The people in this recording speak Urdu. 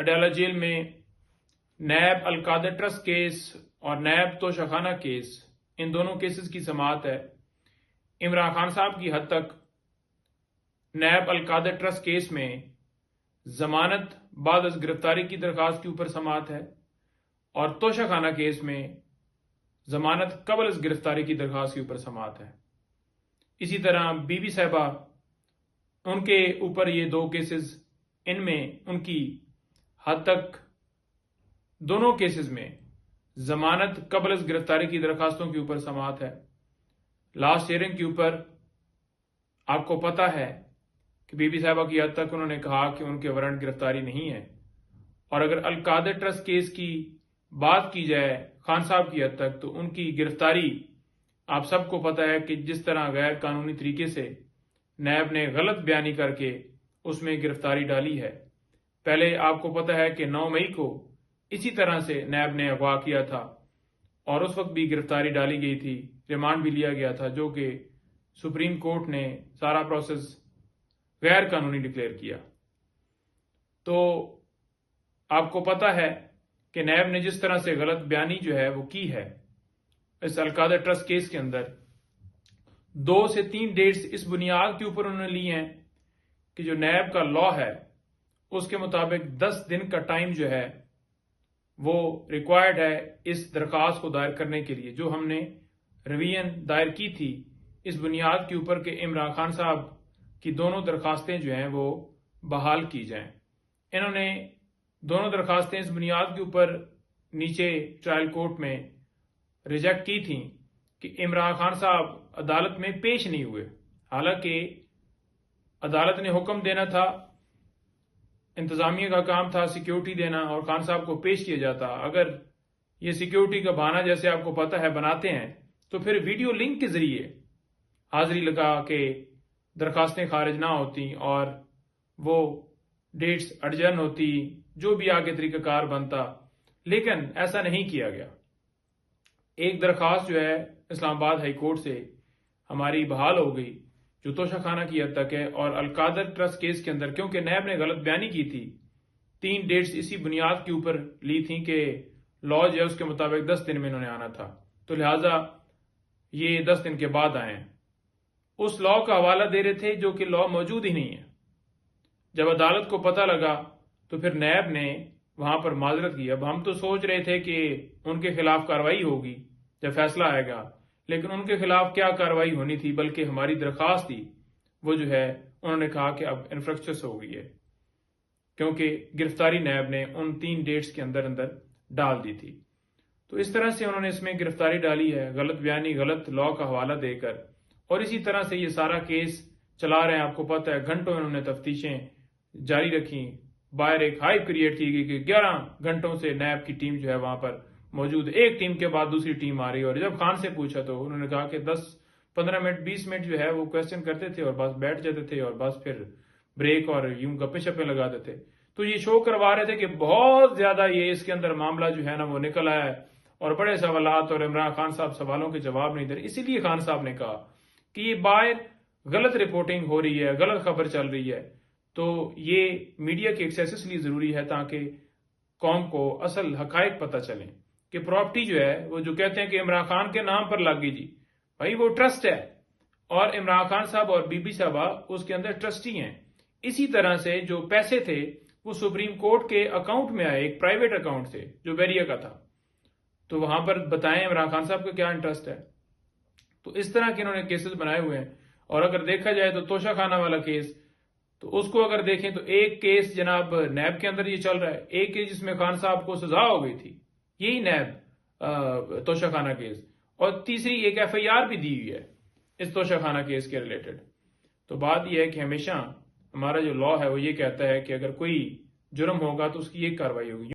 اڈیالہ جیل میں نیب القادر ٹرسٹ کیس اور نیب توشہ خانہ کیس، ان دونوں کیسز کی سماعت ہے۔ عمران خان صاحب کی حد تک نیب القادر ٹرسٹ کیس میں ضمانت بعد از گرفتاری کی درخواست کے اوپر سماعت ہے، اور توشہ خانہ کیس میں ضمانت قبل از گرفتاری کی درخواست کے اوپر سماعت ہے۔ اسی طرح بی بی صاحبہ، ان کے اوپر یہ دو کیسز، ان میں ان کی حد تک دونوں کیسز میں ضمانت قبل از گرفتاری کی درخواستوں کے اوپر سماعت ہے۔ لاسٹ ہیئرنگ کے اوپر آپ کو پتہ ہے کہ بی بی صاحبہ کی حد تک انہوں نے کہا کہ ان کے وارنٹ گرفتاری نہیں ہے، اور اگر القادر ٹرسٹ کیس کی بات کی جائے خان صاحب کی حد تک تو ان کی گرفتاری آپ سب کو پتہ ہے کہ جس طرح غیر قانونی طریقے سے نیب نے غلط بیانی کر کے اس میں گرفتاری ڈالی ہے۔ پہلے آپ کو پتہ ہے کہ 9 مئی کو اسی طرح سے نیب نے اغوا کیا تھا، اور اس وقت بھی گرفتاری ڈالی گئی تھی، ریمانڈ بھی لیا گیا تھا، جو کہ سپریم کورٹ نے سارا پروسیس غیر قانونی ڈکلیئر کیا۔ تو آپ کو پتہ ہے کہ نیب نے جس طرح سے غلط بیانی جو ہے وہ کی ہے اس القادر ٹرسٹ کیس کے اندر، 2 سے 3 ڈیٹس اس بنیاد کے اوپر انہوں نے لی ہیں کہ جو نیب کا لا ہے اس کے مطابق 10 دن کا ٹائم جو ہے وہ ریکوائرڈ ہے اس درخواست کو دائر کرنے کے لیے، جو ہم نے ریویژن دائر کی تھی اس بنیاد کے اوپر کہ عمران خان صاحب کی دونوں درخواستیں جو ہیں وہ بحال کی جائیں۔ انہوں نے دونوں درخواستیں اس بنیاد کے اوپر نیچے ٹرائل کورٹ میں ریجیکٹ کی تھیں کہ عمران خان صاحب عدالت میں پیش نہیں ہوئے، حالانکہ عدالت نے حکم دینا تھا، انتظامیہ کا کام تھا سیکیورٹی دینا، اور خان صاحب کو پیش کیا جاتا۔ اگر یہ سیکیورٹی کا بہانہ جیسے آپ کو پتہ ہے بناتے ہیں تو پھر ویڈیو لنک کے ذریعے حاضری لگا کے درخواستیں خارج نہ ہوتی اور وہ ڈیٹس اڈجرن ہوتی، جو بھی آگے طریقہ کار بنتا، لیکن ایسا نہیں کیا گیا۔ ایک درخواست جو ہے اسلام آباد ہائی کورٹ سے ہماری بحال ہو گئی جو توشہ خانہ کی حد تک ہے، اور القادر ٹرسٹ کیس کے اندر کیونکہ نیب نے غلط بیانی کی تھی، 3 ڈیٹس اسی بنیاد کے اوپر لی تھیں کہ لا جو ہے اس کے مطابق 10 دن میں انہوں نے آنا تھا، تو لہٰذا یہ 10 دن کے بعد آئے ہیں۔ اس لا کا حوالہ دے رہے تھے جو کہ لا موجود ہی نہیں ہے۔ جب عدالت کو پتہ لگا تو پھر نیب نے وہاں پر معذرت کی۔ اب ہم تو سوچ رہے تھے کہ ان کے خلاف کارروائی ہوگی جب فیصلہ آئے گا، لیکن ان کے خلاف کیا کارروائی ہونی تھی، بلکہ ہماری درخواست تھی وہ جو ہے انہوں نے کہا کہ اب انفرکشس ہو گئی ہے، کیونکہ گرفتاری نیب نے ان 3 ڈیٹس کے اندر ڈال دی تھی۔ تو اس طرح سے انہوں نے اس میں گرفتاری ڈالی ہے، غلط بیانی، غلط لا کا حوالہ دے کر، اور اسی طرح سے یہ سارا کیس چلا رہے ہیں۔ آپ کو پتہ ہے گھنٹوں انہوں نے تفتیشیں جاری رکھیں، باہر ایک ہائپ کریٹ کی گئی کہ 11 گھنٹوں سے نیب کی ٹیم جو ہے وہاں پر موجود، ایک ٹیم کے بعد دوسری ٹیم آ رہی ہے، اور جب خان سے پوچھا تو انہوں نے کہا کہ 10-15 منٹ 20 منٹ جو ہے وہ کویسچن کرتے تھے اور بس بیٹھ جاتے تھے، اور بس پھر بریک اور یوں گپے شپے لگاتے تھے۔ تو یہ شو کروا رہے تھے کہ بہت زیادہ یہ اس کے اندر معاملہ جو ہے نا وہ نکل آیا ہے، اور بڑے سوالات، اور عمران خان صاحب سوالوں کے جواب نہیں دے رہے۔ اسی لیے خان صاحب نے کہا کہ یہ باہر غلط رپورٹنگ ہو رہی ہے، غلط خبر چل رہی ہے، تو یہ میڈیا کی ایکسیس اس لیے ضروری ہے تاکہ قوم کو اصل حقائق پتہ چلیں کہ پراپرٹی جو ہے وہ جو کہتے ہیں کہ عمران خان کے نام پر لگ گئی، جی بھائی وہ ٹرسٹ ہے، اور عمران خان صاحب اور بی بی صاحبہ اس کے اندر ٹرسٹی ہیں۔ اسی طرح سے جو پیسے تھے وہ سپریم کورٹ کے اکاؤنٹ میں آئے، ایک پرائیویٹ اکاؤنٹ سے جو بیریا کا تھا، تو وہاں پر بتائیں عمران خان صاحب کا کیا انٹرسٹ ہے۔ تو اس طرح کے انہوں نے کیسز بنائے ہوئے ہیں، اور اگر دیکھا جائے تو توشہ خانہ والا کیس، تو اس کو اگر دیکھیں تو ایک کیس جناب نیب کے اندر یہ چل رہا ہے، ایک کیس جس میں خان صاحب کو سزا ہو گئی تھی، یہی نیب توشہ خانہ کیس، اور تیسری ایک FIR بھی دی ہوئی ہے اس توشہ خانہ کیس کے ریلیٹڈ۔ تو بات یہ ہے کہ ہمیشہ ہمارا جو لا ہے وہ یہ کہتا ہے کہ اگر کوئی جرم ہوگا تو اس کی ایک کارروائی ہوگی۔